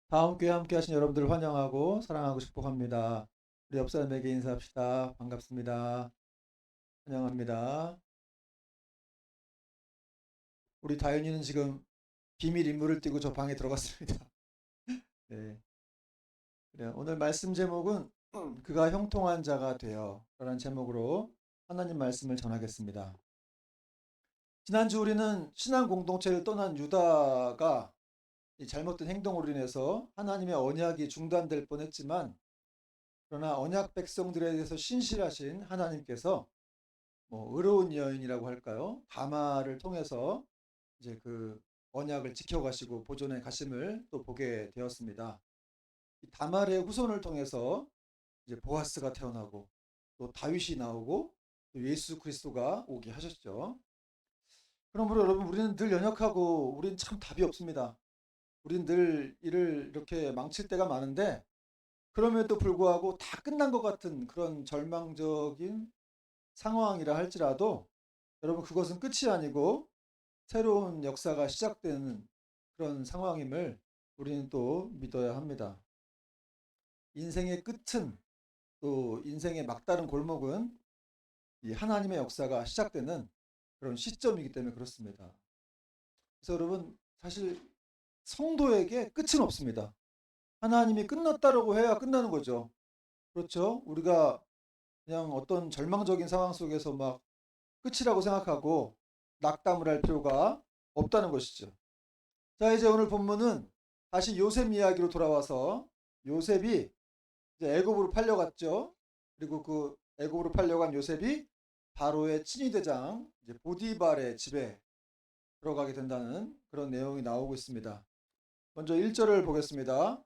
다음 교회 함께 하신 여러분들 환영하고 사랑하고 축복합니다. 우리 옆 사람에게 인사합시다. 반갑습니다. 환영합니다. 우리 다윤이는 지금 비밀 임무를 띠고 저 방에 들어갔습니다. 네. 그래요. 오늘 말씀 제목은 그가 형통한 자가 되어 라는 제목으로 하나님 말씀을 전하겠습니다. 지난주 우리는 신앙 공동체를 떠난 유다가 이 잘못된 행동으로 인해서 하나님의 언약이 중단될 뻔했지만 그러나 언약 백성들에 대해서 신실하신 하나님께서 뭐 의로운 여인이라고 할까요? 다말을 통해서 이제 그 언약을 지켜가시고 보존해 가심을 또 보게 되었습니다. 이 다말의 후손을 통해서 이제 보아스가 태어나고 또 다윗이 나오고 또 예수 그리스도가 오게 하셨죠. 그러므로 여러분 우리는 늘 연약하고 우리는 참 답이 없습니다. 우리는 늘 일을 이렇게 망칠 때가 많은데 그럼에도 불구하고 다 끝난 것 같은 그런 절망적인 상황이라 할지라도 여러분 그것은 끝이 아니고 새로운 역사가 시작되는 그런 상황임을 우리는 또 믿어야 합니다. 인생의 끝은 또 인생의 막다른 골목은 이 하나님의 역사가 시작되는 그런 시점이기 때문에 그렇습니다. 그래서 여러분 사실 성도에게 끝은 없습니다. 하나님이 끝났다라고 해야 끝나는 거죠. 그렇죠? 우리가 그냥 어떤 절망적인 상황 속에서 막 끝이라고 생각하고 낙담을 할 필요가 없다는 것이죠. 자, 이제 오늘 본문은 다시 요셉 이야기로 돌아와서 요셉이 이제 애굽으로 팔려갔죠. 그리고 그 애굽으로 팔려간 요셉이 바로의 친위대장 이제 보디발의 집에 들어가게 된다는 그런 내용이 나오고 있습니다. 먼저 1절을 보겠습니다.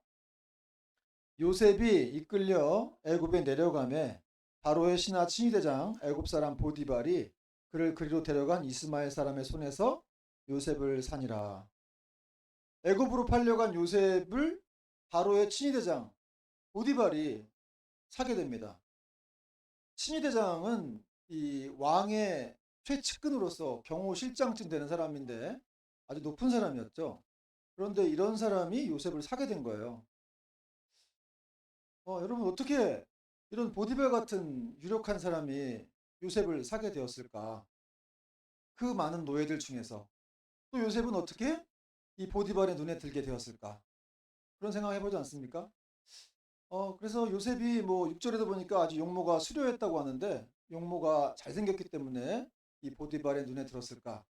요셉이 이끌려 애굽에 내려가매 바로의 신하 친위대장 애굽 사람 보디발이 그를 그리로 데려간 이스마엘 사람의 손에서 요셉을 산이라. 애굽으로 팔려간 요셉을 바로의 친위대장 보디발이 사게 됩니다. 친위대장은 이 왕의 최측근으로서 경호 실장쯤 되는 사람인데 아주 높은 사람이었죠. 그런데 이런 사람이 요셉을 사게 된 거예요. 여러분 어떻게 이런 보디발 같은 유력한 사람이 요셉을 사게 되었을까? 그 많은 노예들 중에서 또 요셉은 어떻게 이 보디발의 눈에 들게 되었을까? 그런 생각 해보지 않습니까? 그래서 요셉이 뭐 6절에도 보니까 아주 용모가 수려했다고 하는데 용모가 잘생겼기 때문에 이 보디발의 눈에 들었을까?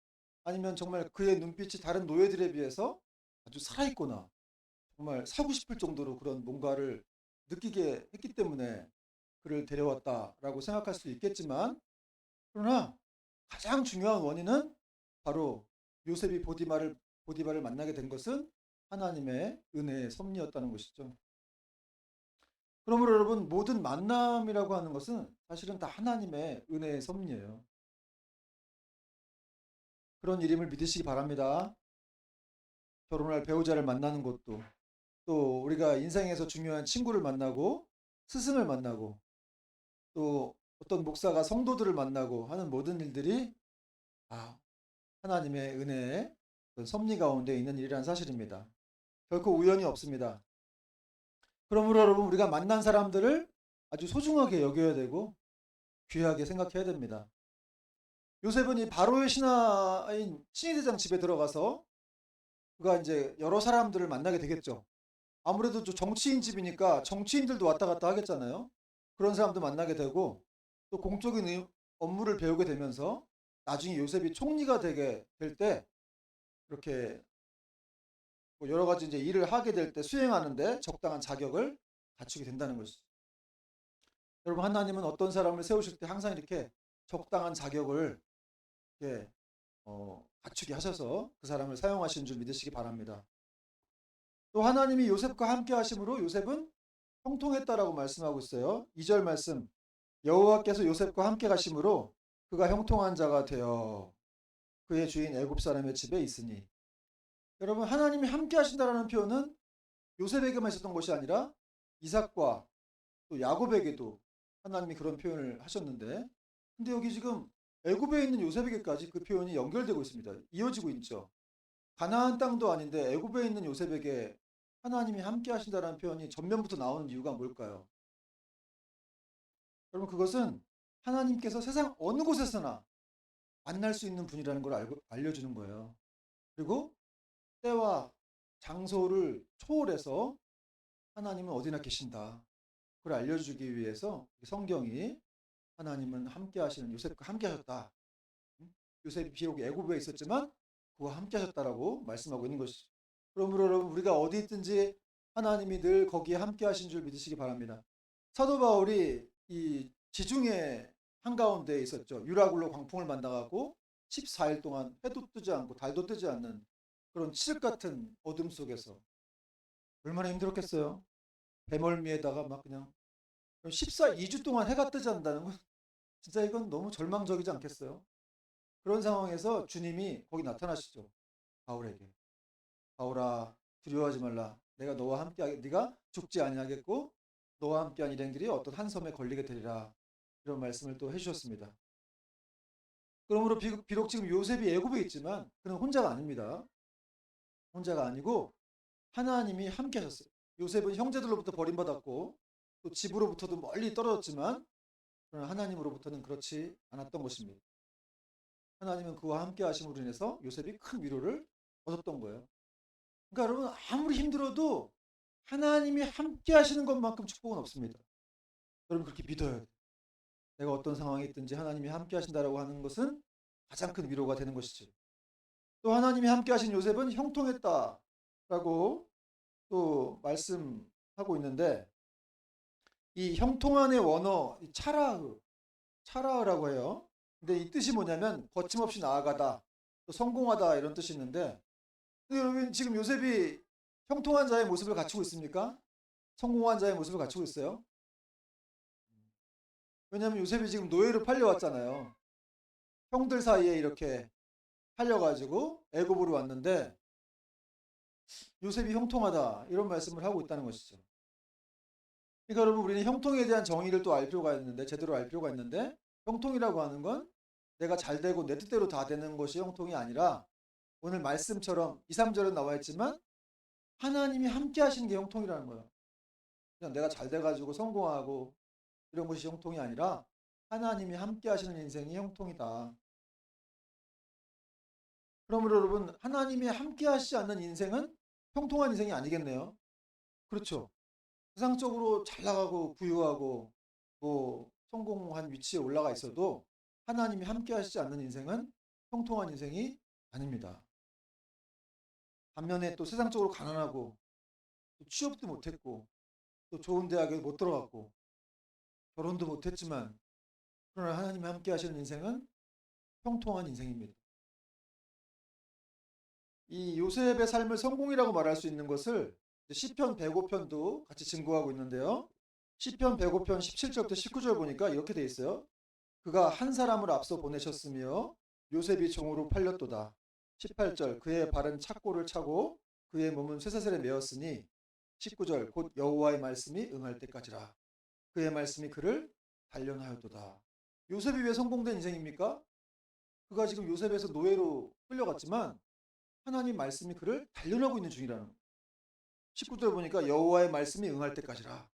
아니면 정말 그의 눈빛이 다른 노예들에 비해서 아주 살아있거나 정말 사고 싶을 정도로 그런 뭔가를 느끼게 했기 때문에 그를 데려왔다라고 생각할 수 있겠지만 그러나 가장 중요한 원인은 바로 요셉이 보디발을 만나게 된 것은 하나님의 은혜의 섭리였다는 것이죠. 그러므로 여러분 모든 만남이라고 하는 것은 사실은 다 하나님의 은혜의 섭리예요. 그런 일임을 믿으시기 바랍니다. 결혼할 배우자를 만나는 것도 또 우리가 인생에서 중요한 친구를 만나고 스승을 만나고 또 어떤 목사가 성도들을 만나고 하는 모든 일들이 아, 하나님의 은혜의 섭리 가운데 있는 일이라는 사실입니다. 결코 우연이 없습니다. 그러므로 여러분 우리가 만난 사람들을 아주 소중하게 여겨야 되고 귀하게 생각해야 됩니다. 요셉은 이 바로의 신하인 친위대장 집에 들어가서 그가 이제 여러 사람들을 만나게 되겠죠. 아무래도 좀 정치인 집이니까 정치인들도 왔다 갔다 하겠잖아요. 그런 사람도 만나게 되고 또 공적인 업무를 배우게 되면서 나중에 요셉이 총리가 되게 될 때 이렇게 뭐 여러 가지 이제 일을 하게 될 때 수행하는데 적당한 자격을 갖추게 된다는 것이죠. 여러분 하나님은 어떤 사람을 세우실 때 항상 이렇게 적당한 자격을 이렇게 갖추게 하셔서 그 사람을 사용하시는 줄 믿으시기 바랍니다. 또 하나님이 요셉과 함께 하심으로 요셉은 형통했다라고 말씀하고 있어요. 2절 말씀 여호와께서 요셉과 함께 가심으로 그가 형통한 자가 되어 그의 주인 애굽 사람의 집에 있으니 여러분 하나님이 함께 하신다라는 표현은 요셉에게만 있었던 것이 아니라 이삭과 또 야곱에게도 하나님이 그런 표현을 하셨는데 근데 여기 지금 애굽에 있는 요셉에게까지 그 표현이 연결되고 있습니다. 이어지고 있죠. 가나안 땅도 아닌데 애굽에 있는 요셉에게 하나님이 함께 하신다는 표현이 전면부터 나오는 이유가 뭘까요? 여러분, 그것은 하나님께서 세상 어느 곳에서나 만날 수 있는 분이라는 걸 알려주는 거예요. 그리고 때와 장소를 초월해서 하나님은 어디나 계신다. 그걸 알려주기 위해서 성경이 하나님은 함께 하시는 요셉과 함께 하셨다. 요셉이 비록 애굽에 있었지만 그와 함께 하셨다라고 말씀하고 있는 것이죠. 그러므로 여러분, 우리가 어디 있든지 하나님이 늘 거기에 함께 하신 줄 믿으시기 바랍니다. 사도 바울이 이 지중해 한가운데에 있었죠. 유라굴로 광풍을 만나가고 14일 동안 해도 뜨지 않고 달도 뜨지 않는 그런 칠흑 같은 어둠 속에서 얼마나 힘들었겠어요. 배멀미에다가 막 그냥 2주 동안 해가 뜨지 않는다는 건 진짜 이건 너무 절망적이지 않겠어요? 그런 상황에서 주님이 거기 나타나시죠. 바울에게. 바울아, 두려워하지 말라. 내가 너와 함께하게, 네가 죽지 아니하겠고 너와 함께한 일행들이 어떤 한 섬에 걸리게 되리라. 이런 말씀을 또 해주셨습니다. 그러므로 비록 지금 요셉이 애굽에 있지만 그는 혼자가 아닙니다. 혼자가 아니고 하나님이 함께 하셨어요. 요셉은 형제들로부터 버림받았고 또 집으로부터도 멀리 떨어졌지만 그러나 하나님으로부터는 그렇지 않았던 것입니다. 하나님은 그와 함께 하심으로 인해서 요셉이 큰 위로를 얻었던 거예요. 그러니까 여러분, 아무리 힘들어도 하나님이 함께 하시는 것만큼 축복은 없습니다. 여러분, 그렇게 믿어야 돼요. 내가 어떤 상황이 있든지 하나님이 함께 하신다라고 하는 것은 가장 큰 위로가 되는 것이죠. 또 하나님이 함께 하신 요셉은 형통했다라고 또 말씀하고 있는데, 이 형통한의 원어 차라흐라고 해요. 근데 이 뜻이 뭐냐면 거침없이 나아가다, 또 성공하다, 이런 뜻이 있는데, 근데 여러분, 지금 요셉이 형통한 자의 모습을 갖추고 있습니까? 성공한 자의 모습을 갖추고 있어요? 왜냐하면 요셉이 지금 노예로 팔려왔잖아요. 형들 사이에 이렇게 팔려가지고 애굽으로 왔는데 요셉이 형통하다, 이런 말씀을 하고 있다는 것이죠. 그러니까 여러분, 우리는 형통에 대한 정의를 또 알 필요가 있는데, 제대로 알 필요가 있는데, 형통이라고 하는 건 내가 잘 되고 내 뜻대로 다 되는 것이 형통이 아니라, 오늘 말씀처럼 2, 3절은 나와 있지만 하나님이 함께 하시는 게 형통이라는 거예요. 그냥 내가 잘 돼가지고 성공하고 이런 것이 형통이 아니라 하나님이 함께 하시는 인생이 형통이다. 그러므로 여러분, 하나님이 함께 하시지 않는 인생은 형통한 인생이 아니겠네요. 그렇죠. 세상적으로 잘 나가고 부유하고 뭐 성공한 위치에 올라가 있어도 하나님이 함께 하시지 않는 인생은 형통한 인생이 아닙니다. 반면에 또 세상적으로 가난하고 또 취업도 못했고 또 좋은 대학에 못 들어갔고 결혼도 못했지만 그러나 하나님이 함께 하시는 인생은 형통한 인생입니다. 이 요셉의 삶을 성공이라고 말할 수 있는 것을 시편 105편도 같이 증거하고 있는데요. 시편 105편 17절부터 19절 보니까 이렇게 돼 있어요. 그가 한 사람을 앞서 보내셨으며 요셉이 종으로 팔렸도다. 18절, 그의 발은 착고를 차고 그의 몸은 쇠사슬에 매었으니 19절, 곧 여호와의 말씀이 응할 때까지라. 그의 말씀이 그를 단련하였도다. 요셉이 왜 성공된 인생입니까? 그가 지금 요셉에서 노예로 끌려갔지만 하나님 말씀이 그를 단련하고 있는 중이라는 거예요. 19절 보니까 여호와의 말씀이 응할 때까지라.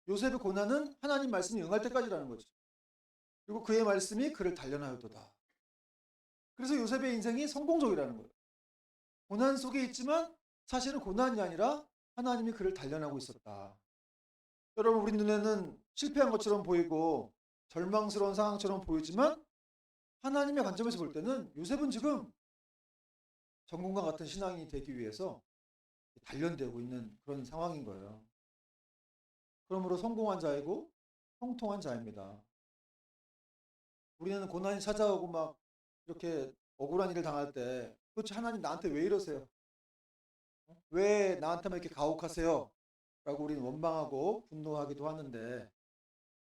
요셉의 고난은 하나님 말씀이 응할 때까지라는 거죠. 그리고 그의 말씀이 그를 단련하였도다. 그래서 요셉의 인생이 성공적이라는 거예요. 고난 속에 있지만 사실은 고난이 아니라 하나님이 그를 단련하고 있었다. 여러분, 우리 눈에는 실패한 것처럼 보이고 절망스러운 상황처럼 보이지만 하나님의 관점에서 볼 때는 요셉은 지금 전공과 같은 신앙이 되기 위해서 단련되고 있는 그런 상황인 거예요. 그러므로 성공한 자이고 형통한 자입니다. 우리는 고난이 찾아오고 막 이렇게 억울한 일을 당할 때 도대체 하나님 나한테 왜 이러세요? 왜 나한테만 이렇게 가혹하세요? 라고 우리는 원망하고 분노하기도 하는데,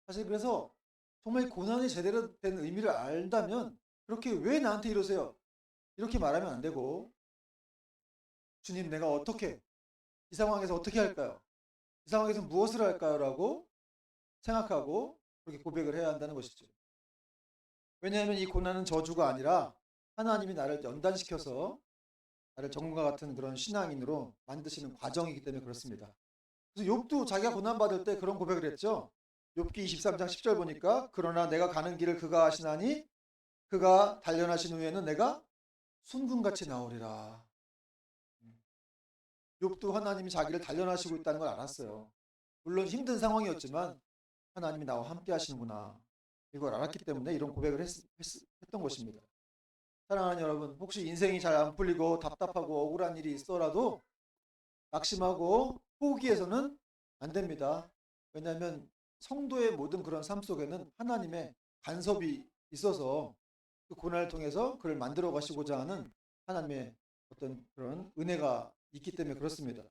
사실 그래서 정말 고난이 제대로 된 의미를 안다면 그렇게 왜 나한테 이러세요? 이렇게 말하면 안 되고, 주님, 내가 어떻게, 이 상황에서 어떻게 할까요? 이 상황에서 무엇을 할까요? 라고 생각하고 그렇게 고백을 해야 한다는 것이죠. 왜냐하면 이 고난은 저주가 아니라 하나님이 나를 연단시켜서 나를 전과 같은 그런 신앙인으로 만드시는 과정이기 때문에 그렇습니다. 그래서 욥도 자기가 고난받을 때 그런 고백을 했죠. 욥기 23장 10절 보니까 그러나 내가 가는 길을 그가 아시나니 그가 단련하신 후에는 내가 순금같이 나오리라. 욥도 하나님이 자기를 단련하시고 있다는 걸 알았어요. 물론 힘든 상황이었지만 하나님이 나와 함께 하시는구나. 이걸 알았기 때문에 이런 고백을 했던 것입니다. 사랑하는 여러분, 혹시 인생이 잘 안 풀리고 답답하고 억울한 일이 있어라도 낙심하고 포기해서는 안 됩니다. 왜냐하면 성도의 모든 그런 삶 속에는 하나님의 간섭이 있어서 그 고난을 통해서 그를 만들어 가시고자 하는 하나님의 어떤 그런 은혜가 있기 때문에 그렇습니다.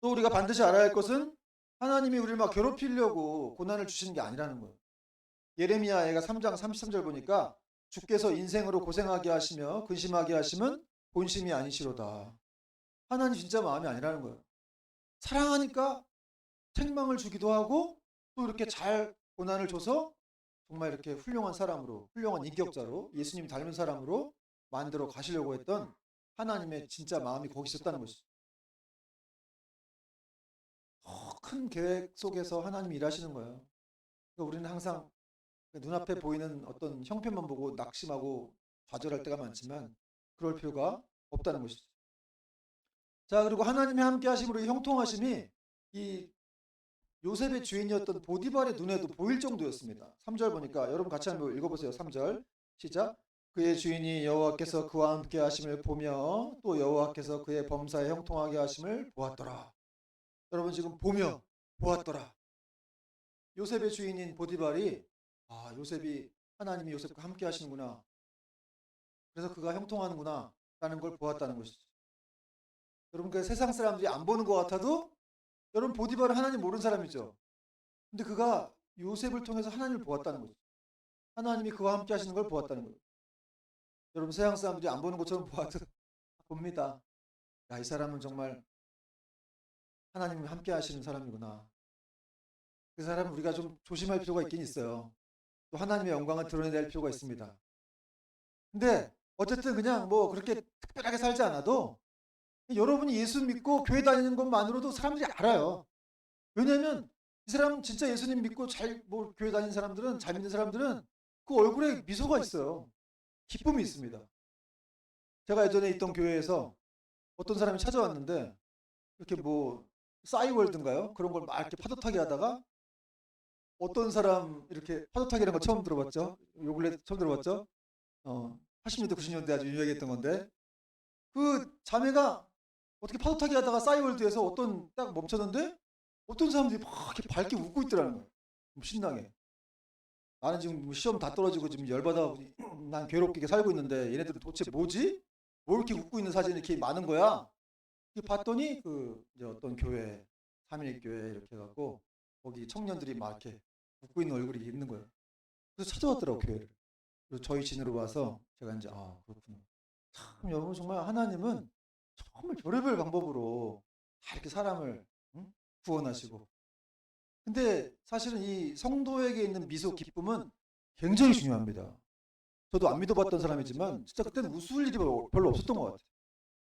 또 우리가 반드시 알아야 할 것은 하나님이 우리를 막 괴롭히려고 고난을 주시는 게 아니라는 거예요. 예레미야가 3장 33절 보니까 주께서 인생으로 고생하게 하시며 근심하게 하시면 본심이 아니시로다. 하나님 진짜 마음이 아니라는 거예요. 사랑하니까 책망을 주기도 하고 또 이렇게 잘 고난을 줘서 정말 이렇게 훌륭한 사람으로, 훌륭한 인격자로, 예수님 닮은 사람으로 만들어 가시려고 했던 하나님의 진짜 마음이 거기 있었다는 것이죠. 더 큰 계획 속에서 하나님이 일하시는 거예요. 그러니까 우리는 항상 눈앞에 보이는 어떤 형편만 보고 낙심하고 좌절할 때가 많지만 그럴 필요가 없다는 것이죠. 자, 그리고 하나님이 함께 하심으로 이 형통하심이 이 요셉의 주인이었던 보디발의 눈에도 보일 정도였습니다. 3절 보니까 여러분 같이 한번 읽어보세요. 3절 시작. 그의 주인이 여호와께서 그와 함께 하심을 보며 또 여호와께서 그의 범사에 형통하게 하심을 보았더라. 여러분 지금 보며 보았더라. 요셉의 주인인 보디발이 요셉이 하나님이 요셉과 함께 하시는구나. 그래서 그가 형통하는구나 라는 걸 보았다는 것이죠. 여러분 그 세상 사람들이 안 보는 것 같아도 여러분 보디발은 하나님 모르는 사람이죠. 근데 그가 요셉을 통해서 하나님을 보았다는 거죠. 하나님이 그와 함께 하시는 걸 보았다는 거죠. 여러분 세상 사람들이 안 보는 것처럼 보아도 봅니다. 야, 이 사람은 정말 하나님이 함께 하시는 사람이구나. 그 사람은 우리가 좀 조심할 필요가 있긴 있어요. 또 하나님의 영광을 드러내야 할 필요가 있습니다. 근데 어쨌든 그냥 뭐 그렇게 특별하게 살지 않아도 여러분이 예수 믿고 교회 다니는 것만으로도 사람들이 알아요. 왜냐하면 이 사람 진짜 예수님 믿고 잘 뭐 교회 다니는 사람들은 잘 믿는 사람들은 그 얼굴에 미소가 있어요. 기쁨이 있습니다. 제가 예전에 있던 교회에서 어떤 사람이 찾아왔는데 이렇게 뭐 싸이월드인가요? 그런 걸 막 이렇게 파도 타기 하다가 어떤 사람 이렇게 파도 타기라는 거 처음 들어봤죠? 요 근래 처음 들어봤죠? 80년대 90년대 아주 유명했던 건데 그 자매가 어떻게 파도 타기 하다가 싸이월드에서 어떤 딱 멈췄는데 어떤 사람들이 막 이렇게 밝게 웃고 있더라는 거예요. 신나게. 나는 지금 뭐 시험 다 떨어지고 지금 열받아 난 괴롭게 살고 있는데 얘네들은 도대체 뭐지? 뭐 이렇게 웃고 있는 사진이 이렇게 많은 거야? 봤더니 그 이제 어떤 교회 삼일교회 이렇게 해갖고 거기 청년들이 막 이렇게 웃고 있는 얼굴이 있는 거예요. 그래서 찾아왔더라고 교회를. 그래서 저희 진으로 와서 제가 이제 그렇구나. 참 여러분 정말 하나님은 정말 별의별 방법으로 다 이렇게 사람을 구원하시고. 근데 사실은 이 성도에게 있는 미소 기쁨은 굉장히 중요합니다. 저도 안 믿어봤던 사람이지만 진짜 그때는 웃을 일이 별로 없었던 것 같아요.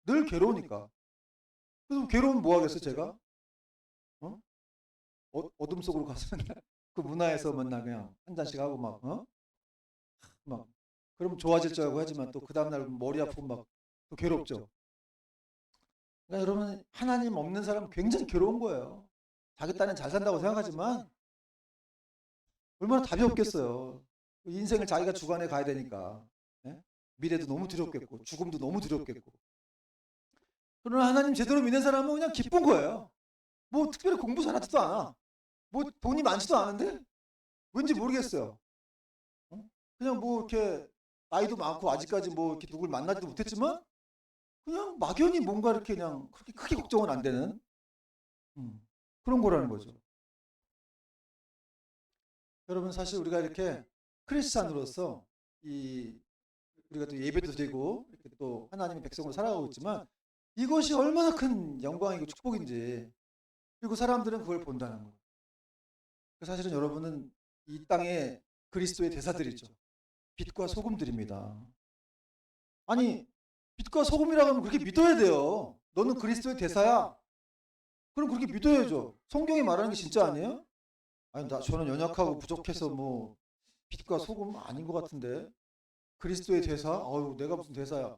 늘 괴로우니까. 그래서 괴로우면 뭐 하겠어 제가? 어? 어둠 속으로 가서 맨날 그 문화에서 맨날 그냥 한 잔씩 하고 막 그럼 좋아질 줄 알고 하지만 또 그 다음날 머리 아프고 막 또 괴롭죠. 그러니까 여러분 하나님 없는 사람은 굉장히 괴로운 거예요. 자기 딴엔 잘 산다고 생각하지만 얼마나 답이 없겠어요. 인생을 자기가 주관해 가야 되니까. 예? 미래도 너무 두렵겠고 죽음도 너무 두렵겠고. 그러나 하나님 제대로 믿는 사람은 그냥 기쁜 거예요. 뭐 특별히 공부 잘하지도 않아. 뭐 돈이 많지도 않은데 왠지 모르겠어요. 그냥 뭐 이렇게 나이도 많고 아직까지 뭐 이렇게 누굴 만나지도 못했지만 그냥 막연히 뭔가 이렇게 그냥 그렇게 크게 걱정은 안 되는 그런 거라는 거죠. 여러분 사실 우리가 이렇게 크리스찬으로서 이 우리가 또 예배도 드리고 이렇게 또 하나님의 백성으로 살아가고 있지만 이것이 얼마나 큰 영광이고 축복인지 그리고 사람들은 그걸 본다는 거예요. 사실은 여러분은 이 땅의 그리스도의 대사들이죠. 빛과 소금들입니다. 아니 빛과 소금이라고 하면 그렇게 믿어야 돼요. 너는 그리스도의 대사야. 그럼 그렇게 믿어야죠. 성경이 말하는 게 진짜 아니에요? 아니, 저는 연약하고 부족해서 뭐 빛과 소금 아닌 것 같은데. 그리스도의 대사? 어유, 내가 무슨 대사야.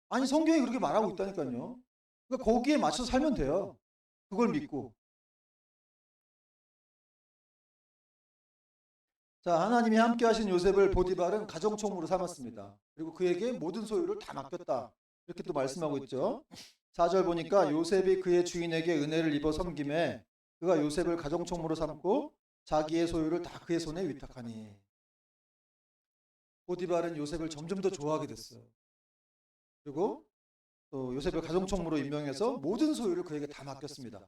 아니, 성경이 그렇게 말하고 있다니까요. 그러니까 거기에 맞춰서 살면 돼요. 그걸 믿고. 자, 하나님이 함께 하신 요셉을 보디발은 가정총무로 삼았습니다. 그리고 그에게 모든 소유를 다 맡겼다. 이렇게 또 말씀하고 있죠. 4절 보니까 요셉이 그의 주인에게 은혜를 입어 섬김에 그가 요셉을 가정총무로 삼고 자기의 소유를 다 그의 손에 위탁하니. 보디발은 요셉을 점점 더 좋아하게 됐어요. 그리고 또 요셉을 가정총무로 임명해서 모든 소유를 그에게 다 맡겼습니다.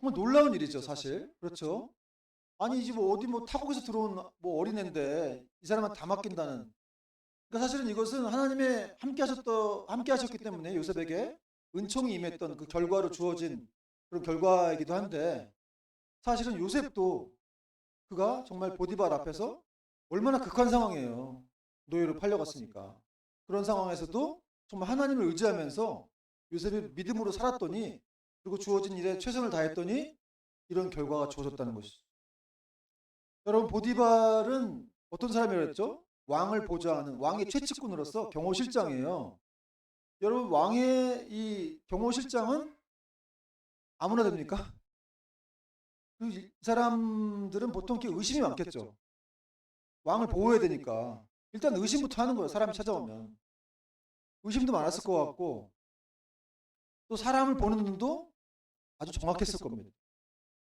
정말 놀라운 일이죠, 사실. 그렇죠? 아니, 이제 뭐 어디 뭐 타국에서 들어온 뭐 어린애인데 이 사람한테 다 맡긴다는. 그러니까 사실은 이것은 하나님의 함께 하셨기 때문에 요셉에게 은총이 임했던 그 결과로 주어진 그런 결과이기도 한데, 사실은 요셉도 그가 정말 보디발 앞에서 얼마나 극한 상황이에요. 노예로 팔려갔으니까. 그런 상황에서도 정말 하나님을 의지하면서 요셉이 믿음으로 살았더니, 그리고 주어진 일에 최선을 다했더니 이런 결과가 주어졌다는 것이죠. 여러분, 보디발은 어떤 사람이었죠? 왕을 보좌하는 왕의 최측근으로서 경호실장이에요. 여러분, 왕의 이 경호실장은 아무나 됩니까? 이 사람들은 보통 이렇게 의심이 많겠죠. 왕을 보호해야 되니까 일단 의심부터 하는 거예요. 사람이 찾아오면 의심도 많았을 것 같고, 또 사람을 보는 눈도 아주 정확했을 겁니다.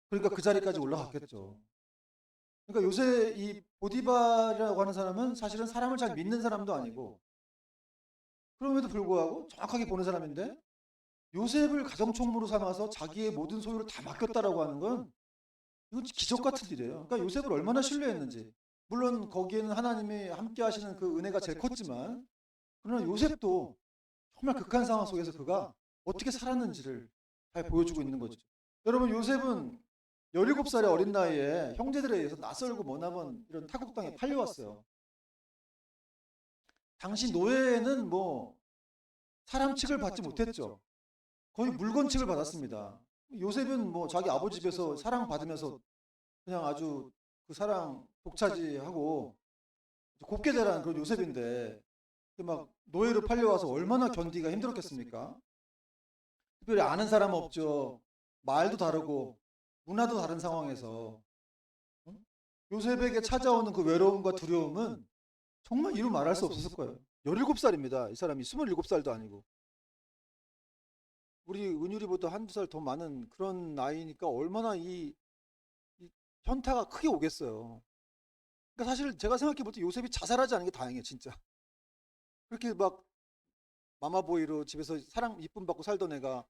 그러니까 그 자리까지 올라갔겠죠. 그러니까 요새 이 보디발이라고 하는 사람은 사실은 사람을 잘 믿는 사람도 아니고, 그럼에도 불구하고 정확하게 보는 사람인데, 요셉을 가정총무로 삼아서 자기의 모든 소유를 다 맡겼다라고 하는 건 이건 기적 같은 일이에요. 그러니까 요셉을 얼마나 신뢰했는지. 물론 거기에는 하나님이 함께 하시는 그 은혜가 제일 컸지만, 그러나 요셉도 정말 극한 상황 속에서 그가 어떻게 살았는지를 잘 보여주고 있는 거죠. 여러분, 요셉은 17살의 어린 나이에 형제들에 의해서 낯설고 머나먼 이런 타국 땅에 팔려왔어요. 당시 노예는 뭐 사람 취급을 받지 못했죠. 거의 물건 취급을 받았습니다. 요셉은 뭐 자기 아버지 집에서 사랑받으면서 그냥 아주 그 사랑 독차지하고 곱게 자란 그런 요셉인데, 막 노예로 팔려와서 얼마나 견디기가 힘들었겠습니까? 특별히 아는 사람 없죠. 말도 다르고 문화도 다른 상황에서 요셉에게 찾아오는 그 외로움과 두려움은 정말 이루 말할 수 없었을 거예요. 17살입니다. 이 사람이 27살도 아니고. 우리 은율이보다 한두 살 더 많은 그런 나이니까 얼마나 이 현타가 크게 오겠어요. 그러니까 사실 제가 생각해 볼 때 요셉이 자살하지 않은 게 다행이에요, 진짜. 그렇게 막 마마보이로 집에서 사랑 이쁨 받고 살던 애가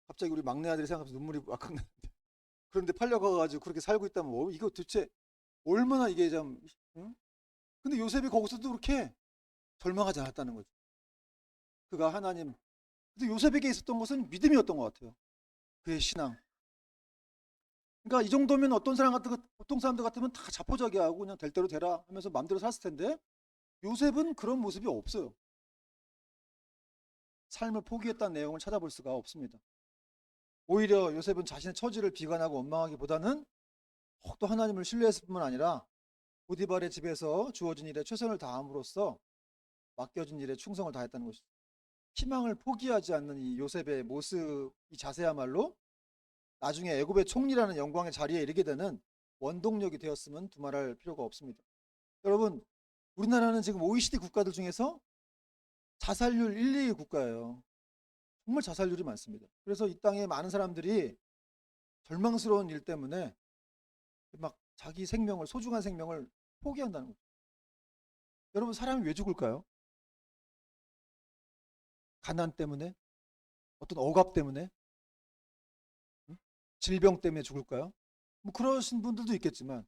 갑자기 우리 막내 아들이 생각하면서 눈물이 왁왁 나는데, 그런데 팔려가가지고 그렇게 살고 있다면 이거 도대체 얼마나 이게 좀, 응? 근데 요셉이 거기서도 그렇게 절망하지 않았다는 거죠. 그가 하나님. 근데 요셉에게 있었던 것은 믿음이었던 것 같아요. 그의 신앙. 그러니까 이 정도면 어떤 사람 보통 사람들 같으면 다 자포자기하고 그냥 될 대로 되라 하면서 마음대로 살았을 텐데, 요셉은 그런 모습이 없어요. 삶을 포기했다는 내용을 찾아볼 수가 없습니다. 오히려 요셉은 자신의 처지를 비관하고 원망하기보다는 또 하나님을 신뢰했을 뿐만 아니라 보디발의 집에서 주어진 일에 최선을 다함으로써 맡겨진 일에 충성을 다했다는 것이죠. 희망을 포기하지 않는 이 요셉의 모습, 이 자세야말로 나중에 애굽의 총리라는 영광의 자리에 이르게 되는 원동력이 되었으면 두말할 필요가 없습니다. 여러분, 우리나라는 지금 OECD 국가들 중에서 자살률 1, 2위 국가예요. 정말 자살률이 많습니다. 그래서 이 땅에 많은 사람들이 절망스러운 일 때문에 막 자기 생명을, 소중한 생명을 포기한다는 거죠. 여러분, 사람이 왜 죽을까요? 가난 때문에? 어떤 억압 때문에? 응? 질병 때문에 죽을까요? 뭐 그러신 분들도 있겠지만,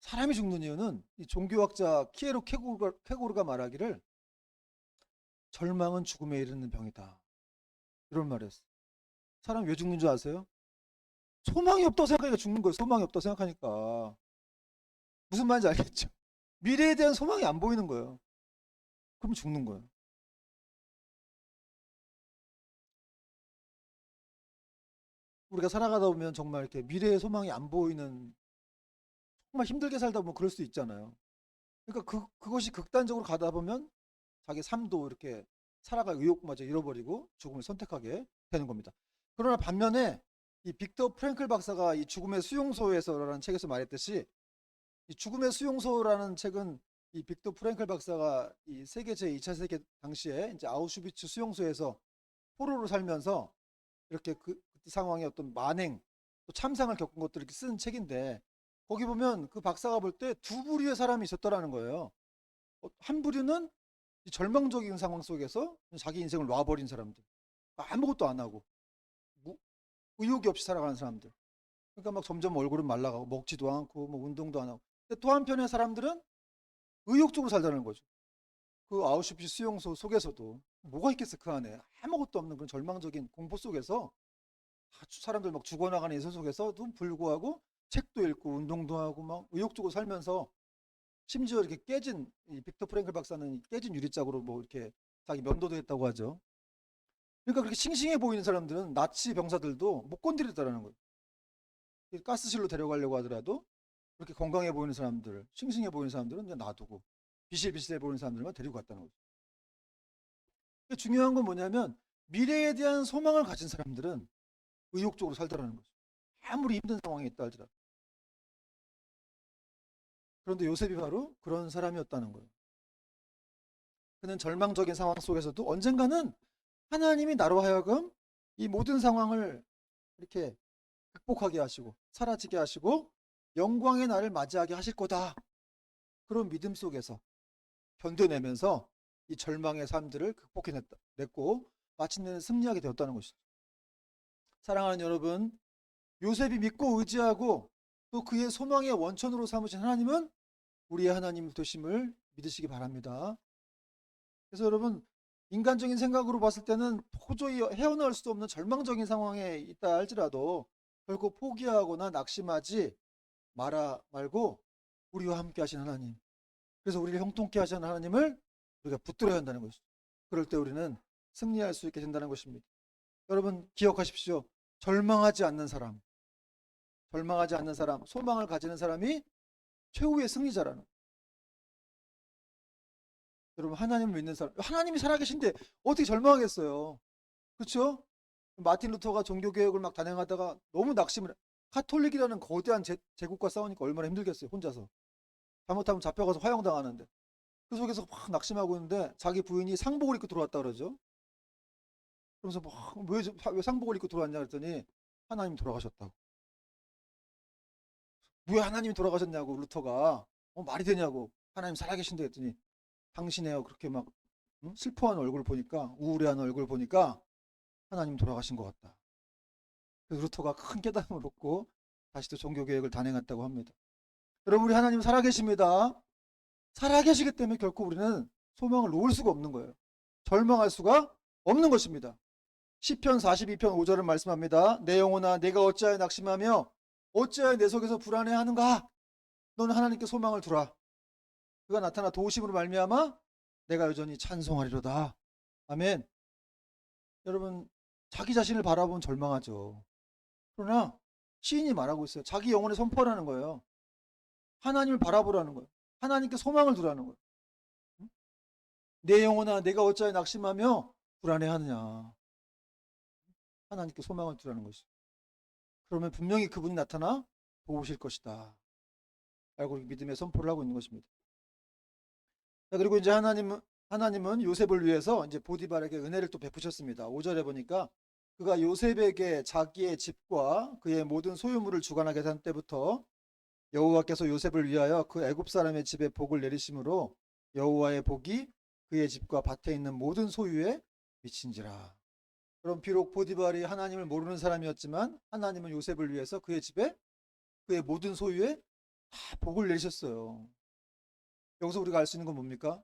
사람이 죽는 이유는 이 종교학자 키에로 케고르가 말하기를 절망은 죽음에 이르는 병이다, 이런 말을 했어요. 사람이 왜 죽는 줄 아세요? 소망이 없다고 생각하니까 죽는 거예요. 소망이 없다고 생각하니까. 무슨 말인지 알겠죠? 미래에 대한 소망이 안 보이는 거예요. 그럼 죽는 거예요. 우리가 살아가다 보면 정말 이렇게 미래의 소망이 안 보이는, 정말 힘들게 살다 보면 그럴 수 있잖아요. 그러니까 그것이 극단적으로 가다 보면 자기 삶도 이렇게 살아갈 의욕마저 잃어버리고 죽음을 선택하게 되는 겁니다. 그러나 반면에 이 빅터 프랭클 박사가 이 죽음의 수용소에서라는 책에서 말했듯이, 이 죽음의 수용소라는 책은 이 빅터 프랭클 박사가 이 세계 제2차 세계 당시에 이제 아우슈비츠 수용소에서 포로로 살면서 이렇게 그 상황의 어떤 만행 또 참상을 겪은 것들을 이렇게 쓴 책인데, 거기 보면 그 박사가 볼 때 두 부류의 사람이 있었더라는 거예요. 한 부류는 이 절망적인 상황 속에서 자기 인생을 놔버린 사람들, 아무것도 안 하고 의욕이 없이 살아가는 사람들. 그러니까 막 점점 얼굴은 말라가고 먹지도 않고 뭐 운동도 안 하고. 근데 또 한편의 사람들은 의욕적으로 살자는 거죠. 그 아우슈비츠 수용소 속에서도 뭐가 있겠어, 그 안에 아무것도 없는 그런 절망적인 공포 속에서 사람들 막 죽어나가는 예술 속에서도 불구하고 책도 읽고 운동도 하고 막 의욕적으로 살면서, 심지어 이렇게 깨진, 이 빅터 프랭클 박사는 깨진 유리짝으로 뭐 이렇게 자기 면도도 했다고 하죠. 그러니까 그렇게 싱싱해 보이는 사람들은 나치 병사들도 못 건드리더라는 거예요. 가스실로 데려가려고 하더라도 그렇게 건강해 보이는 사람들, 싱싱해 보이는 사람들은 그냥 놔두고 비실비실해 보이는 사람들만 데리고 갔다는 거죠. 중요한 건 뭐냐면 미래에 대한 소망을 가진 사람들은 의욕적으로 살더라는 거죠. 아무리 힘든 상황에 있다 할지라도. 그런데 요셉이 바로 그런 사람이었다는 거예요. 그는 절망적인 상황 속에서도 언젠가는 하나님이 나로 하여금 이 모든 상황을 이렇게 극복하게 하시고 사라지게 하시고 영광의 날을 맞이하게 하실 거다. 그런 믿음 속에서 견뎌내면서 이 절망의 삶들을 극복해냈고 마침내 승리하게 되었다는 것이죠. 사랑하는 여러분, 요셉이 믿고 의지하고 또 그의 소망의 원천으로 삼으신 하나님은 우리의 하나님 되심을 믿으시기 바랍니다. 그래서 여러분, 인간적인 생각으로 봤을 때는 도저히 헤어나올 수도 없는 절망적인 상황에 있다 할지라도 결코 포기하거나 낙심하지 말고 우리와 함께 하신 하나님, 그래서 우리를 형통케 하시는 하나님을 우리가 붙들어야 한다는 것이죠. 그럴 때 우리는 승리할 수 있게 된다는 것입니다. 여러분 기억하십시오. 절망하지 않는 사람, 소망을 가지는 사람이 최후의 승리자라는 거예요. 여러분 하나님을 믿는 사람, 하나님이 살아계신데 어떻게 절망하겠어요? 그렇죠? 마틴 루터가 종교개혁을 막 단행하다가 너무 낙심을, 카톨릭이라는 거대한 제국과 싸우니까 얼마나 힘들겠어요, 혼자서. 잘못하면 잡혀가서 화형당하는데. 그 속에서 막 낙심하고 있는데 자기 부인이 상복을 입고 들어왔다 그러죠. 그러면서 막 왜 상복을 입고 들어왔냐 그랬더니 하나님 돌아가셨다고. 왜 하나님이 돌아가셨냐고 루터가, 말이 되냐고, 하나님 살아계신데 했더니 당신의 그렇게 막 슬퍼하는 얼굴 보니까, 우울해하는 얼굴 보니까 하나님 돌아가신 것 같다. 그래서 루터가 큰 깨달음을 얻고 다시 또 종교개혁을 단행했다고 합니다. 여러분 우리 하나님 살아계십니다. 살아계시기 때문에 결코 우리는 소망을 놓을 수가 없는 거예요. 절망할 수가 없는 것입니다. 시편 42편 5절을 말씀합니다. 내 영혼아 내가 어찌하여 낙심하며 어찌하여 내 속에서 불안해하는가. 너는 하나님께 소망을 두라. 그가 나타나 도우심으로 말미암아 내가 여전히 찬송하리로다. 아멘. 여러분 자기 자신을 바라보면 절망하죠. 그러나 시인이 말하고 있어요. 자기 영혼에 선포하라는 거예요. 하나님을 바라보라는 거예요. 하나님께 소망을 두라는 거예요. 내 영혼아 내가 어찌하여 낙심하며 불안해하느냐. 하나님께 소망을 두라는 것이죠. 그러면 분명히 그분이 나타나 도우실 것이다. 라고 믿음의 선포를 하고 있는 것입니다. 자, 그리고 이제 하나님은 요셉을 위해서 이제 보디발에게 은혜를 또 베푸셨습니다. 5절에 보니까 그가 요셉에게 자기의 집과 그의 모든 소유물을 주관하게 된 때부터 여호와께서 요셉을 위하여 그 애굽 사람의 집에 복을 내리심으로 여호와의 복이 그의 집과 밭에 있는 모든 소유에 미친지라. 그럼 비록 보디발이 하나님을 모르는 사람이었지만 하나님은 요셉을 위해서 그의 집에 그의 모든 소유에 다 복을 내리셨어요. 여기서 우리가 알 수 있는 건 뭡니까?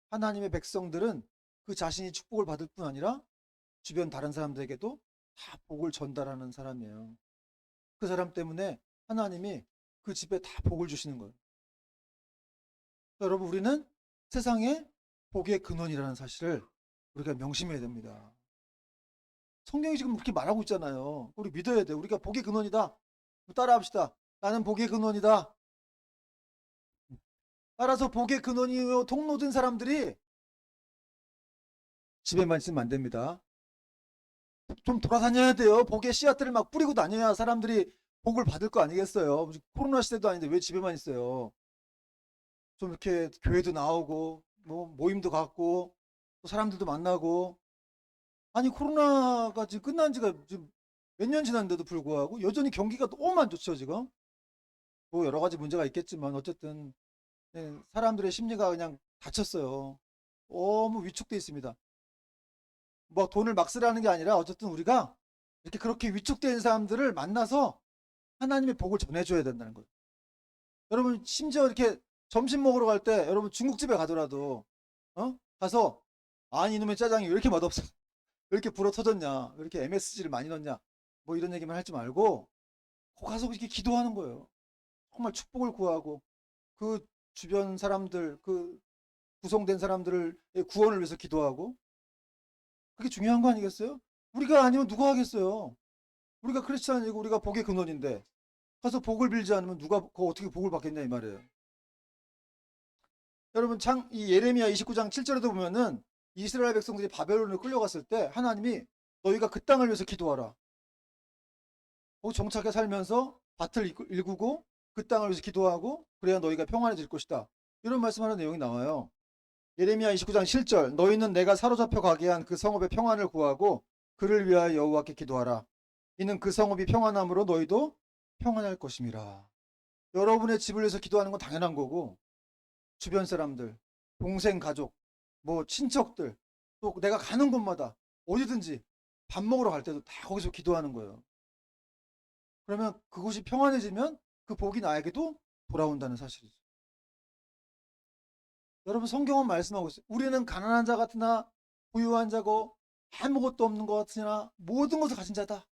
하나님의 백성들은 그 자신이 축복을 받을 뿐 아니라 주변 다른 사람들에게도 다 복을 전달하는 사람이에요. 그 사람 때문에 하나님이 그 집에 다 복을 주시는 거예요. 여러분 우리는 세상의 복의 근원이라는 사실을 우리가 명심해야 됩니다. 성경이 지금 그렇게 말하고 있잖아요. 우리 믿어야 돼. 우리가 복의 근원이다. 따라합시다. 나는 복의 근원이다. 따라서 복의 근원이요 통로된 사람들이 집에만 있으면 안 됩니다. 좀 돌아다녀야 돼요. 복의 씨앗들을 막 뿌리고 다녀야 사람들이 복을 받을 거 아니겠어요. 코로나 시대도 아닌데 왜 집에만 있어요. 좀 이렇게 교회도 나오고 뭐 모임도 갖고 또 사람들도 만나고. 아니 코로나가 지금 끝난 지가 지금 몇 년 지났는데도 불구하고 여전히 경기가 너무 안 좋죠 지금. 뭐 여러 가지 문제가 있겠지만 어쨌든 사람들의 심리가 그냥 닫혔어요. 너무 위축돼 있습니다. 뭐 돈을 막 쓰라는 게 아니라 어쨌든 우리가 이렇게 그렇게 위축된 사람들을 만나서 하나님의 복을 전해줘야 된다는 거예요. 여러분 심지어 이렇게 점심 먹으러 갈 때 여러분 중국집에 가더라도 가서 아니 이놈의 짜장이 왜 이렇게 맛없어? 왜 이렇게 불어 터졌냐? 왜 이렇게 MSG를 많이 넣냐? 뭐 이런 얘기만 하지 말고 가서 이렇게 기도하는 거예요. 정말 축복을 구하고 그 주변 사람들, 그 구성된 사람들의 구원을 위해서 기도하고 그게 중요한 거 아니겠어요? 우리가 아니면 누가 하겠어요? 우리가 크리스찬이고 우리가 복의 근원인데 가서 복을 빌지 않으면 누가 어떻게 복을 받겠냐 이 말이에요. 여러분 이 예레미야 29장 7절에도 보면은 이스라엘 백성들이 바벨론에 끌려갔을 때 하나님이 너희가 그 땅을 위해서 기도하라. 거기 정착해 살면서 밭을 일구고 그 땅을 위해서 기도하고 그래야 너희가 평안해질 것이다. 이런 말씀하는 내용이 나와요. 예레미야 29장 7절 너희는 내가 사로잡혀 가게 한 그 성읍의 평안을 구하고 그를 위하여 여호와께 기도하라. 이는 그 성읍이 평안함으로 너희도 평안할 것임이라. 여러분의 집을 위해서 기도하는 건 당연한 거고 주변 사람들, 동생 가족, 뭐 친척들 또 내가 가는 곳마다 어디든지 밥 먹으러 갈 때도 다 거기서 기도하는 거예요. 그러면 그곳이 평안해지면 그 복이 나에게도 돌아온다는 사실이죠. 여러분 성경은 말씀하고 있어요. 우리는 가난한 자 같으나 부유한 자고 아무것도 없는 것 같으나 모든 것을 가진 자다.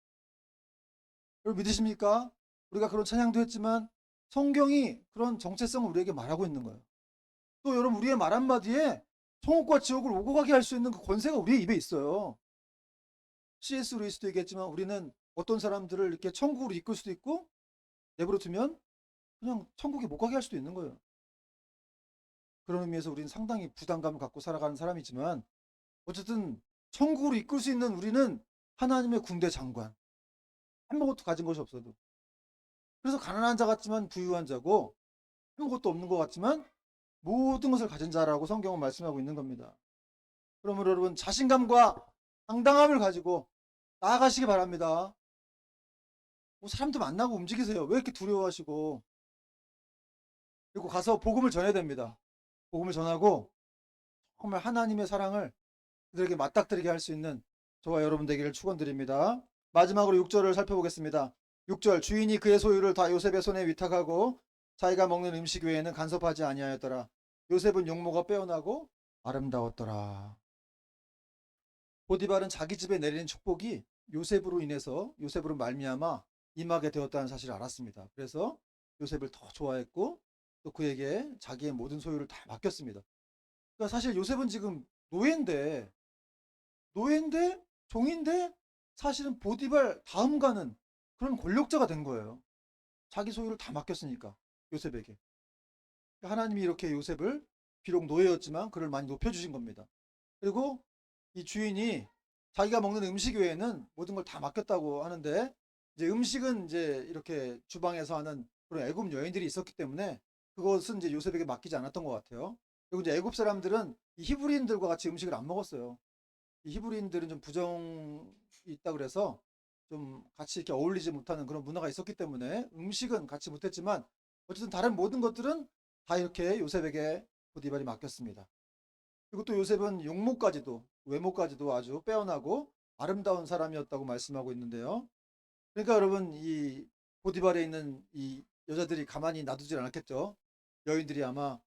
여러분 믿으십니까? 우리가 그런 찬양도 했지만 성경이 그런 정체성을 우리에게 말하고 있는 거예요. 또 여러분 우리의 말 한마디에 천국과 지옥을 오고 가게 할 수 있는 그 권세가 우리의 입에 있어요. C.S. 루이스도 얘기했지만 우리는 어떤 사람들을 이렇게 천국으로 이끌 수도 있고 내버려 두면 그냥 천국에 못 가게 할 수도 있는 거예요. 그런 의미에서 우리는 상당히 부담감을 갖고 살아가는 사람이지만 어쨌든 천국으로 이끌 수 있는 우리는 하나님의 군대 장관. 아무것도 가진 것이 없어도. 그래서 가난한 자 같지만 부유한 자고 아무것도 없는 것 같지만 모든 것을 가진 자라고 성경은 말씀하고 있는 겁니다. 그러므로 여러분 자신감과 당당함을 가지고 나아가시기 바랍니다. 뭐 사람도 만나고 움직이세요. 왜 이렇게 두려워하시고. 그리고 가서 복음을 전해야 됩니다. 복음을 전하고 정말 하나님의 사랑을 그들에게 맞닥뜨리게 할 수 있는 저와 여러분 되기를 축원드립니다. 마지막으로 6절을 살펴보겠습니다. 6절 주인이 그의 소유를 다 요셉의 손에 위탁하고 자기가 먹는 음식 외에는 간섭하지 아니하였더라. 요셉은 용모가 빼어나고 아름다웠더라. 보디발은 자기 집에 내리는 축복이 요셉으로 말미암아 임하게 되었다는 사실을 알았습니다. 그래서 요셉을 더 좋아했고 또 그에게 자기의 모든 소유를 다 맡겼습니다. 그러니까 사실 요셉은 지금 노예인데 종인데 사실은 보디발 다음 가는 그런 권력자가 된 거예요. 자기 소유를 다 맡겼으니까 요셉에게. 하나님이 이렇게 요셉을 비록 노예였지만 그를 많이 높여주신 겁니다. 그리고 이 주인이 자기가 먹는 음식 외에는 모든 걸 다 맡겼다고 하는데 이제 음식은 이제 이렇게 주방에서 하는 그런 애굽 여인들이 있었기 때문에 그것은 이제 요셉에게 맡기지 않았던 것 같아요. 그리고 이제 애굽 사람들은 이 히브리인들과 같이 음식을 안 먹었어요. 이 히브리인들은 좀 부정이 있다 그래서 좀 같이 이렇게 어울리지 못하는 그런 문화가 있었기 때문에 음식은 같이 못했지만 어쨌든 다른 모든 것들은 다 이렇게 요셉에게 보디발이 맡겼습니다. 그리고 또 요셉은 외모까지도 아주 빼어나고 아름다운 사람이었다고 말씀하고 있는데요. 그러니까 여러분 이 보디발에 있는 이 여자들이 가만히 놔두질 않았겠죠. 여인들이 아마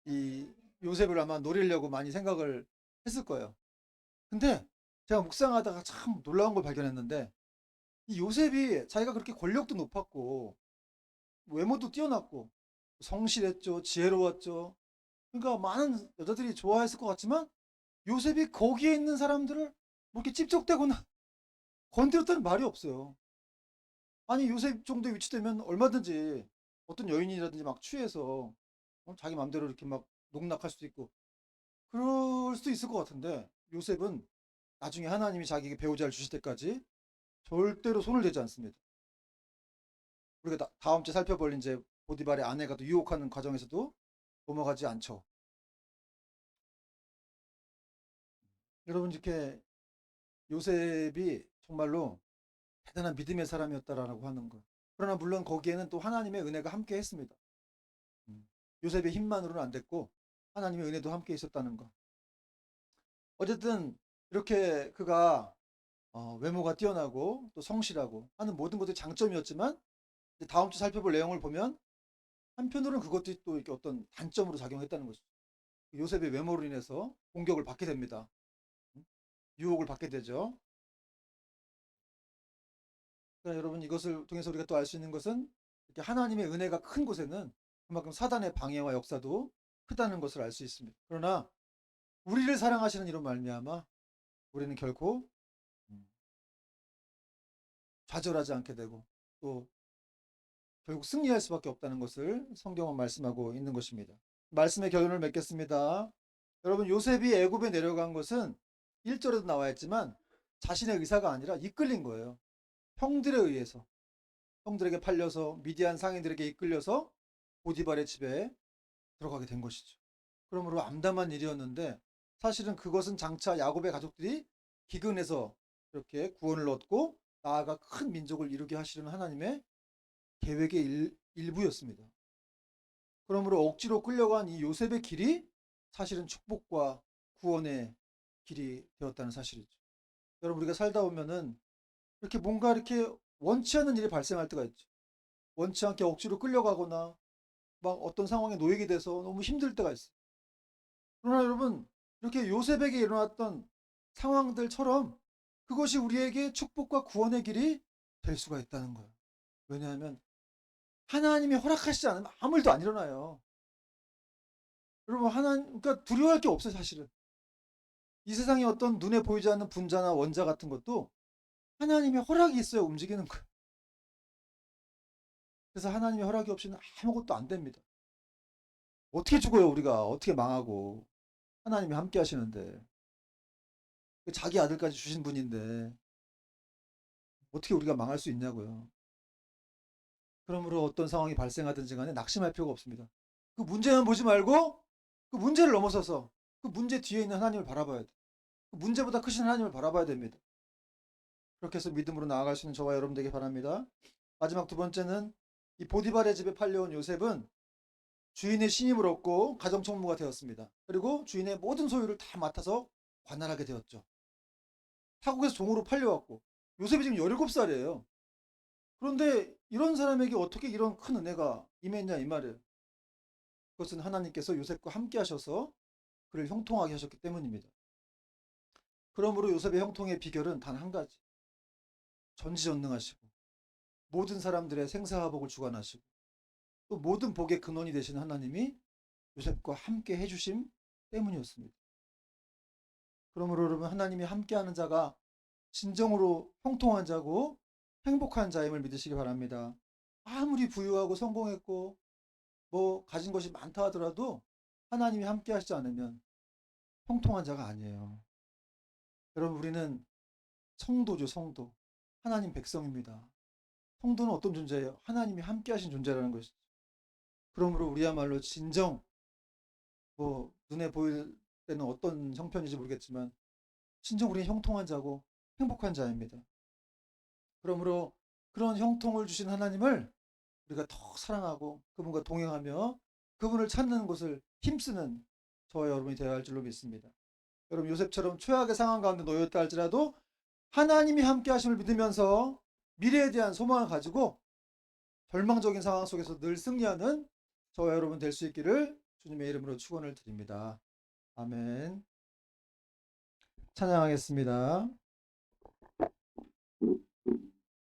이 요셉을 아마 노리려고 많이 생각을 했을 거예요. 근데 제가 묵상하다가 참 놀라운 걸 발견했는데 이 요셉이 자기가 그렇게 권력도 높았고 외모도 뛰어났고 성실했죠. 지혜로웠죠. 그러니까 많은 여자들이 좋아했을 것 같지만 요셉이 거기에 있는 사람들을 뭐 이렇게 찝쩍대거나 건드렸다는 말이 없어요. 아니 요셉 정도에 위치되면 얼마든지 어떤 여인이라든지 막 취해서 자기 마음대로 이렇게 막 농락할 수도 있고 그럴 수도 있을 것 같은데 요셉은 나중에 하나님이 자기에게 배우자를 주실 때까지 절대로 손을 대지 않습니다. 우리가 다음 주에 살펴볼 이제 보디발의 아내가 또 유혹하는 과정에서도 넘어가지 않죠. 여러분 이렇게 요셉이 정말로 대단한 믿음의 사람이었다라고 하는 것. 그러나 물론 거기에는 또 하나님의 은혜가 함께 했습니다. 요셉의 힘만으로는 안 됐고 하나님의 은혜도 함께 있었다는 것. 어쨌든 이렇게 그가 외모가 뛰어나고 또 성실하고 하는 모든 것들이 장점이었지만 다음 주 살펴볼 내용을 보면 한편으로는 그것들이 또 이렇게 어떤 단점으로 작용했다는 것이죠. 요셉의 외모로 인해서 공격을 받게 됩니다. 유혹을 받게 되죠. 그러니까 여러분 이것을 통해서 우리가 또 알 수 있는 것은 이렇게 하나님의 은혜가 큰 곳에는 그만큼 사단의 방해와 역사도 크다는 것을 알 수 있습니다. 그러나 우리를 사랑하시는 이로 말미암아 우리는 결코 좌절하지 않게 되고 또 결국 승리할 수밖에 없다는 것을 성경은 말씀하고 있는 것입니다. 말씀의 결론을 맺겠습니다. 여러분 요셉이 애굽에 내려간 것은 1절에도 나와 있지만 자신의 의사가 아니라 이끌린 거예요. 형들에 의해서 형들에게 팔려서 미디안 상인들에게 이끌려서 보디발의 집에 들어가게 된 것이죠. 그러므로 암담한 일이었는데 사실은 그것은 장차 야곱의 가족들이 기근해서 이렇게 구원을 얻고 나아가 큰 민족을 이루게 하시려는 하나님의 계획의 일부였습니다. 그러므로 억지로 끌려간 이 요셉의 길이 사실은 축복과 구원의 길이 되었다는 사실이죠. 여러분 우리가 살다 보면은 이렇게 뭔가 이렇게 원치 않는 일이 발생할 때가 있죠. 원치 않게 억지로 끌려가거나 막 어떤 상황에 놓이게 돼서 너무 힘들 때가 있어요. 그러나 여러분 이렇게 요셉에게 일어났던 상황들처럼 그것이 우리에게 축복과 구원의 길이 될 수가 있다는 거예요. 왜냐하면 하나님이 허락하시지 않으면 아무 일도 안 일어나요. 여러분 그러니까 두려워할 게 없어요 사실은. 이 세상에 어떤 눈에 보이지 않는 분자나 원자 같은 것도 하나님의 허락이 있어야 움직이는 거예요. 그래서 하나님의 허락이 없이는 아무것도 안 됩니다. 어떻게 죽어요 우리가 어떻게 망하고 하나님이 함께 하시는데 자기 아들까지 주신 분인데 어떻게 우리가 망할 수 있냐고요. 그러므로 어떤 상황이 발생하든지 간에 낙심할 필요가 없습니다. 그 문제만 보지 말고 그 문제를 넘어서서 그 문제 뒤에 있는 하나님을 바라봐야 돼. 그 문제보다 크신 하나님을 바라봐야 됩니다. 그렇게 해서 믿음으로 나아갈 수 있는 저와 여러분 되길 바랍니다. 마지막 두 번째는 이 보디발의 집에 팔려온 요셉은 주인의 신임을 얻고 가정총무가 되었습니다. 그리고 주인의 모든 소유를 다 맡아서 관할하게 되었죠. 타국에서 종으로 팔려왔고 요셉이 지금 17살이에요. 그런데 이런 사람에게 어떻게 이런 큰 은혜가 임했냐 이 말이에요. 그것은 하나님께서 요셉과 함께 하셔서 그를 형통하게 하셨기 때문입니다. 그러므로 요셉의 형통의 비결은 단 한 가지. 전지전능하시고 모든 사람들의 생사화복을 주관하시고 또 모든 복의 근원이 되시는 하나님이 요셉과 함께 해주심 때문이었습니다. 그러므로 여러분 하나님이 함께하는 자가 진정으로 형통한 자고 행복한 자임을 믿으시기 바랍니다. 아무리 부유하고 성공했고 뭐 가진 것이 많다 하더라도 하나님이 함께 하시지 않으면 형통한 자가 아니에요. 여러분 우리는 성도죠 성도. 하나님 백성입니다. 성도는 어떤 존재예요? 하나님이 함께 하신 존재라는 것이죠. 그러므로 우리야말로 진정 뭐 눈에 보일 때는 어떤 형편인지 모르겠지만 진정 우리는 형통한 자고 행복한 자입니다. 그러므로 그런 형통을 주신 하나님을 우리가 더 사랑하고 그분과 동행하며 그분을 찾는 것을 힘쓰는 저와 여러분이 되어야 할 줄로 믿습니다. 여러분 요셉처럼 최악의 상황 가운데 놓였다 할지라도 하나님이 함께 하심을 믿으면서 미래에 대한 소망을 가지고 절망적인 상황 속에서 늘 승리하는 저와 여러분 될 수 있기를 주님의 이름으로 축원을 드립니다. 아멘. 찬양하겠습니다.